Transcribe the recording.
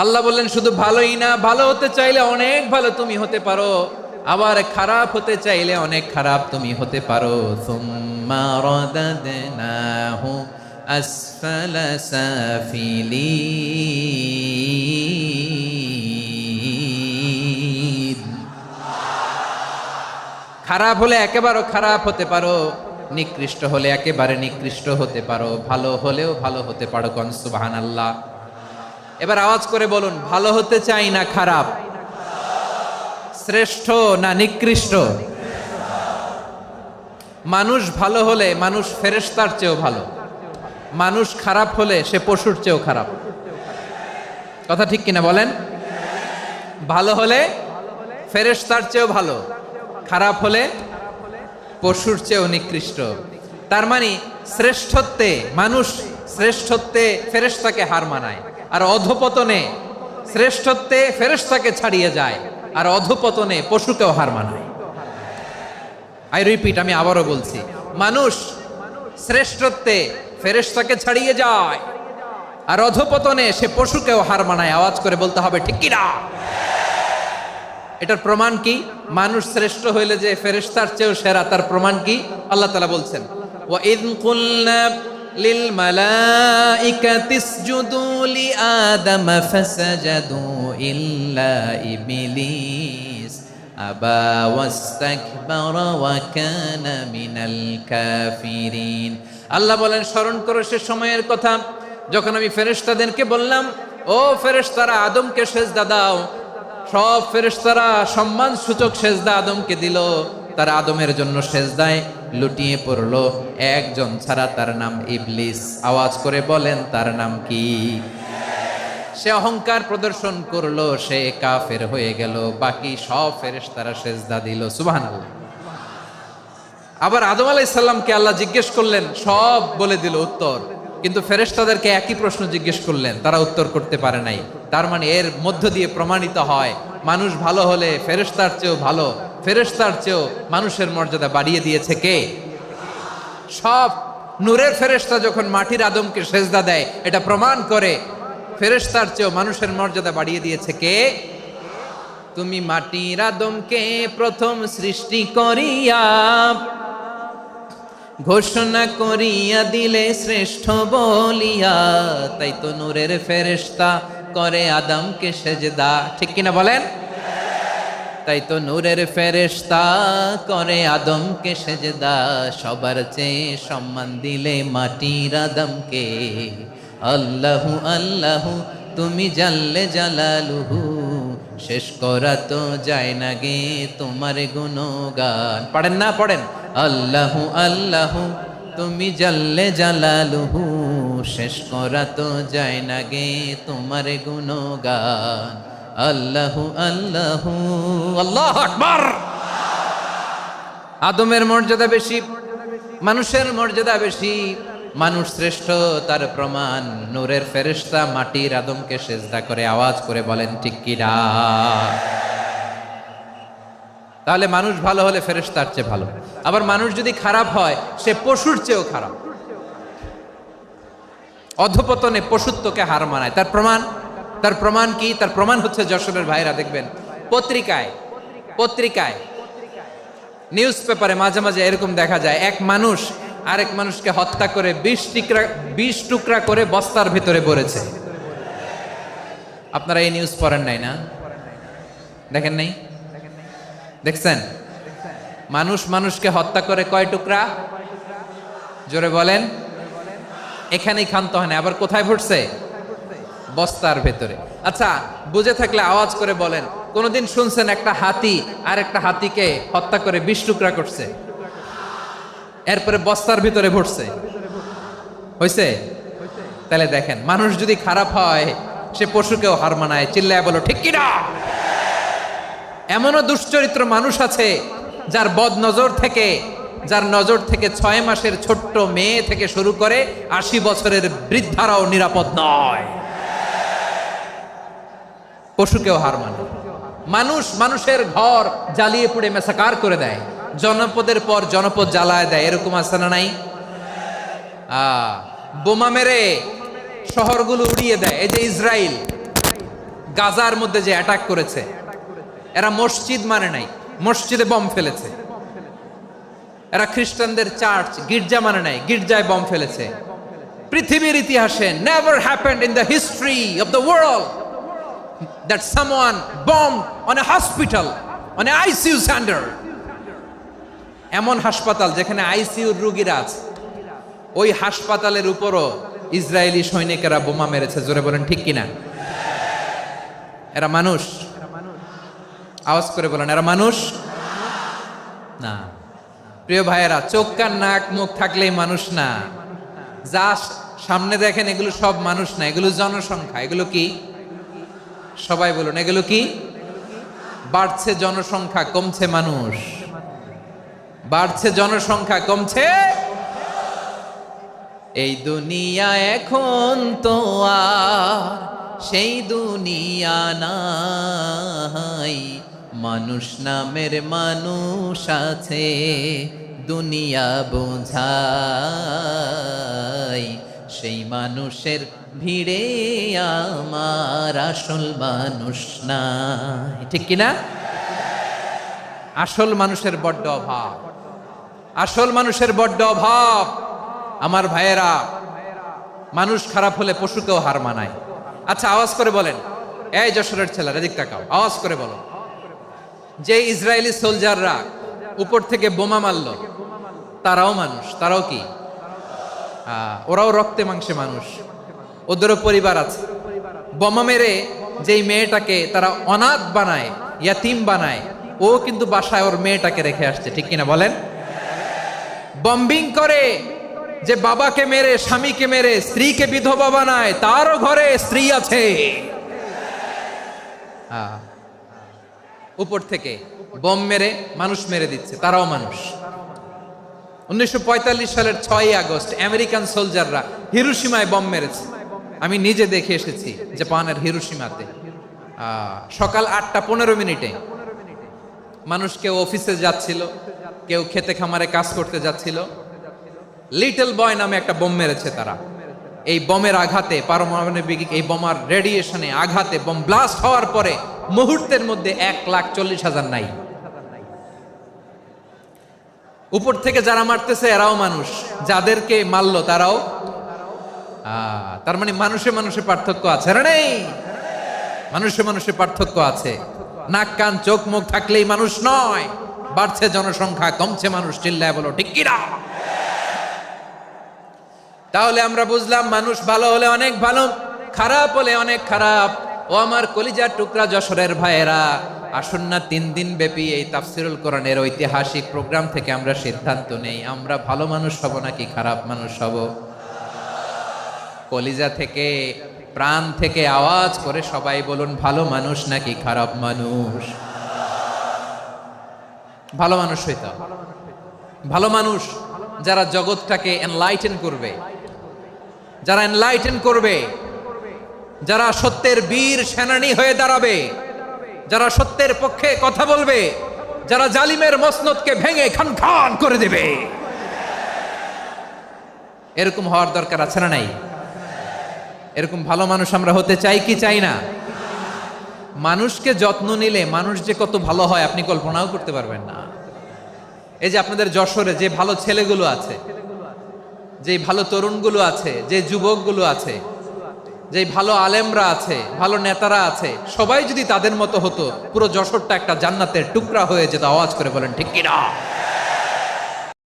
আল্লাহ বললেন শুধু ভালোই না, ভালো হতে চাইলে অনেক ভালো তুমি হতে পারো, আবার খারাপ হতে চাইলে অনেক খারাপ তুমি হতে পারো। সুম্মা রাদাদনাহু আসফালা সাফিলিন। খারাপ হলে একেবারে খারাপ হতে পারো, নিকৃষ্ট হলে একেবারে নিকৃষ্ট হতে পারো, ভালো হলেও ভালো হতে পারো। কোন সুবহানাল্লাহ। এবার আওয়াজ করে বলুন, ভালো হতে চাই না খারাপ, শ্রেষ্ঠ না নিকৃষ্ট? মানুষ ভালো হলে মানুষ ফেরেশতার চেয়েও ভালো, মানুষ খারাপ হলে সে পশুর চেয়েও খারাপ। কথা ঠিক কিনা বলেন? ভালো হলে ফেরেশতার চেয়েও ভালো, খারাপ হলে পশুর চেয়েও নিকৃষ্ট। তার মানে শ্রেষ্ঠত্বে মানুষ, শ্রেষ্ঠত্বে ফেরেশতাকে হার মানায়, আর অধপতনে শ্রেষ্ঠত্বে ফেরেশতাকে ছাড়িয়ে যায়, আর অধপতনে পশুকেও হার মানায়। আই রিপিট, আমি আবারও বলছি, মানুষ শ্রেষ্ঠত্বে ফেরেশতাকে ছাড়িয়ে যায়, আর অধপতনে সে পশুকেও হার মানায়। আওয়াজ করে বলতে হবে ঠিক কি না? এটার প্রমাণ কি? মানুষ শ্রেষ্ঠ হইলে যে ফেরেশতার চেয়েও সেরা, তার প্রমাণ কি? আল্লাহ তাআলা বলছেন, ওয়া ইয কুলনা লিল মালাইকাতি ইসজুদু লি আদম ফাসাজাদু ইল্লা ইবলিস আবা ওয়াস্তাকবারা ওয়া কানা মিনাল কাফিরিন। আল্লাহ বলেন, স্মরণ করো সে সময়ের কথা যখন আমি ফেরেশতাদেরকে বললাম, ও ফেরেশতারা আদমকে সেজদা দাও। সব ফেরেশতারা সম্মান সূচক সেজদা আদমকে দিল, তারা আদমের জন্য সেজদায় লুটিয়ে পড়লো, একজন ছাড়া, তার নাম ইবলিস। আওয়াজ করে বলেন, তার নাম কি? সে অহংকার প্রদর্শন করলো, সে কাফের হয়ে গেল, বাকি সব ফেরেশতারা সেজদা দিল। সুবহানাল্লাহ। আবার আদম আলাইহিস সালামকে আল্লাহ জিজ্ঞেস করলেন, সব বলে দিল উত্তর, কিন্তু ফেরেশতাদেরকে একই প্রশ্ন জিজ্ঞেস করলেন, তারা উত্তর করতে পারে নাই। তার মানে এর মধ্য দিয়ে প্রমাণিত হয়, মানুষ ভালো হলে ফেরেশতার চেয়েও ভালো, ফেরেশতার চেয়েও মানুষের মর্যাদা বাড়িয়ে দিয়েছে কে? সব নূরের ফেরেশতা যখন মাটির আদমকে সেজদা দেয়, এটা প্রমাণ করে ফেরেশতার চেয়েও মানুষের মর্যাদা বাড়িয়ে দিয়েছে কে? তুমি মাটির আদমকে প্রথম সৃষ্টি করিয়া ঘোষণা করিয়া দিলে শ্রেষ্ঠ বলিয়া, তাই তো নূরের ফেরেশতা করে আদমকে সেজদা। ঠিক কিনা বলেন? তাই তো নূরের ফেরেশতা করে আদমকে সেজদা, সবার চেয়ে সম্মান দিলে মাটির আদমকে। আল্লাহু আল্লাহু তুমি জাল্লে জালালুহু, শেষ করা তো যায় না গে তোমার গুণগান। পড়েন না? পড়েন। আল্লাহু আল্লাহু তুমি জাল্লে জালালুহু, শেষ করা তো যায় না গে তোমার গুণগান। আল্লাহু আল্লাহু, আল্লাহু আকবার। আদমের মর্যাদা বেশি, মানুষের মর্যাদা বেশি, মানুষ শ্রেষ্ঠ, তার প্রমাণ নূরের ফেরেশতা মাটির আদমকে সেজদা করে। আওয়াজ করে বলেন ঠিক কি না? তাহলে মানুষ ভালো হলে ফেরেশতার চেয়ে ভালো, আবার মানুষ যদি খারাপ হয় সে পশুর চেয়েও খারাপ, অধপতনে পশুত্বকে হার মানায়। তার প্রমাণ, তার প্রমাণ কি? তার প্রমাণ হচ্ছে, যশোরের ভাইরা দেখবেন পত্রিকায় নিউজ পেপারে মাঝে মাঝে এরকম দেখা যায়, এক মানুষ আরেক মানুষকে হত্যা করে 20 টুকরা করে বস্তার ভিতরে ভরেছে। আপনারা এই নিউজ পড়েন নাই না? দেখেন নাই? দেখছেন? মানুষ মানুষকে হত্যা করে কয় টুকরা? জোরে বলেন। এখানেই ক্ষান্ত হয় না, আবার কোথায় ভরছে? বস্তার ভেতরে। আচ্ছা, বুঝে থাকলে আওয়াজ করে বলেন, কোনদিন শুনছেন একটা হাতি আর একটা হাতিকে হত্যা করে 20 টুকরা করছে, এরপরে বস্তার ভিতরে ভরছে? হইছে? তাহলে দেখেন, মানুষ যদি খারাপ হয় সে পশুকেও হার মানায়। চিল্লায় বলো ঠিক কিনা? এমনও দুশ্চরিত্র মানুষ আছে যার যার নজর থেকে 6 মাসের ছোট্ট মেয়ে থেকে শুরু করে 80 বছরের বৃদ্ধারাও নিরাপদ নয়। পশুকেও হার মানে। মানুষ মানুষের ঘর জ্বালিয়ে পুড়ে মেসাকার করে দেয়, জনপদের পর জনপদ জ্বালায় দেয়, এরকম আছে না নাই? বোমা মেরে শহরগুলো উড়িয়ে দেয়। এই যে ইসরায়েল, গাজার মধ্যে যে অ্যাটাক করেছে, এরা মসজিদ মানে নাই, মসজিদে বম ফেলেছে। এরা খ্রিস্টানদের চার্চ গির্জা মানে নাই, গির্জায় বম ফেলেছে। পৃথিবীর ইতিহাসে never happened in the history of the world that someone bombed on a hospital, on a ICU center. এমন হাসপাতাল যেখানে আইসিইউর রোগীরা আছে, ওই হাসপাতালের উপরও ইসরায়েলি সৈনিকেরা বোমা মেরেছে। জোরে বলেন ঠিক কিনা? এরা মানুষ? আওয়াজ করে বলেন, এরা মানুষ না। প্রিয় ভাইয়েরা, চোখ কান নাক মুখ থাকলেই মানুষ না। যা সামনে দেখেন এগুলো সব মানুষ না, এগুলো জনসংখ্যা। এগুলো কি? সবাই বলুন, এগুলো কি? বাড়ছে জনসংখ্যা, কমছে মানুষ। বাড়ছে জনসংখ্যা, কমছে। এই দুনিয়া এখন তো আর সেই দুনিয়া নাই, মানুষ নামের মানুষ আছে, দুনিয়া বোঝাই, সেই মানুষের ভিড়ে আমার আসল মানুষ নাই। ঠিক কিনা? আসল মানুষের বড্ড অভাব, আসল মানুষের বড্ড অভাব। আমার ভাইয়েরা, মানুষ খারাপ হলে পশুকেও হার মানায়। আচ্ছা, আওয়াজ করে বলেন, এই যশোরের ছেলেরা এদিক তাকাও, আওয়াজ করে বলো, যে ইসরায়েলি সোলজাররা উপর থেকে বোমা মারল, তারাও মানুষ? তারাও কি? ওরাও রক্তে মাংসে মানুষ, ওদেরও পরিবার আছে। বোমা মেরে যেই মেয়েটাকে তারা অনাথ বানায়, ইয়াতিম বানায়, ও কিন্তু বাসায় ওর মেয়েটাকে রেখে আসছে। ঠিক কিনা বলেন? বম্বিং করে যে বাবাকে মেরে, স্বামীকে মেরে স্ত্রীকে বিধবা বানায়, তারও ঘরে স্ত্রী আছে। উপর থেকে বম মেরে মানুষ মেরে দিচ্ছে, তারাও মানুষ। 1945 সালের 6 আগস্ট আমেরিকান সোলজাররা হিরোশিমায় বম মেরেছে। আমি নিজে দেখে এসেছি জাপানের হিরোশিমাতে। সকাল 8:15 মানুষ কেউ অফিসে যাচ্ছিল, কেউ খেতে খামারে কাজ করতে যাচ্ছিল। লিটল বয় নামে একটা বোম মেরেছে তারা। এই বোমের আঘাতে, পারমাণবিক এই বোমার রেডিয়েশনে আঘাতে, বোম ব্লাস্ট হওয়ার পরে মুহূর্তের মধ্যে 1,40,000 নাই। উপর থেকে যারা মারতেছে এরাও মানুষ, যাদেরকে মারলো তারাও। তার মানে মানুষে মানুষে পার্থক্য আছে না? নেই? মানুষে মানুষে পার্থক্য আছে। নাক কান চোখ মুখ থাকলেই মানুষ নয়। বাড়ছে জনসংখ্যা, কমছে মানুষ। চিল্লায় বলো ঠিক কিনা? তাহলে আমরা বুঝলাম, মানুষ ভালো হলে অনেক ভালো, খারাপ হলে অনেক খারাপ। ও আমার কলিজার টুকরা যশোরের ভাইয়েরা, আসুন না 3 দিন ব্যাপী এই তাফসিরুল কোরআনের ঐতিহাসিক প্রোগ্রাম থেকে আমরা সিদ্ধান্ত নেই, আমরা ভালো মানুষ হব নাকি খারাপ মানুষ হব। কলিজা থেকে, প্রাণ থেকে আওয়াজ করে সবাই বলুন, ভালো মানুষ নাকি খারাপ মানুষ? ভালো মানুষ হইতে হবে। ভালো মানুষ যারা জগৎটাকে এনলাইটেন করবে, যারা এনলাইটেন করবে, যারা সত্যের বীর সেনানী হয়ে দাঁড়াবে, যারা সত্যের পক্ষে কথা বলবে, যারা জালিমের মসনদকে ভেঙে খান খান করে দেবে। এরকম হওয়ার দরকার আছে না নাই? এরকম ভালো মানুষ আমরা হতে চাই কি চাই না? মানুষকে যত্ন নিলে মানুষ যে কত ভালো হয় আপনি কল্পনাও করতে পারবেন না। এই যে আপনাদের যশোরে যে ভালো ছেলেগুলো আছে, যে ভালো তরুণগুলো আছে, যে যুবকগুলো আছে, যে ভালো আলেমরা আছে, ভালো নেতারা আছে, সবাই যদি তাদের মতো হতো, পুরো যশোরটা একটা জান্নাতের টুকরা হয়ে যেত। আওয়াজ করে বলেন ঠিক কিনা?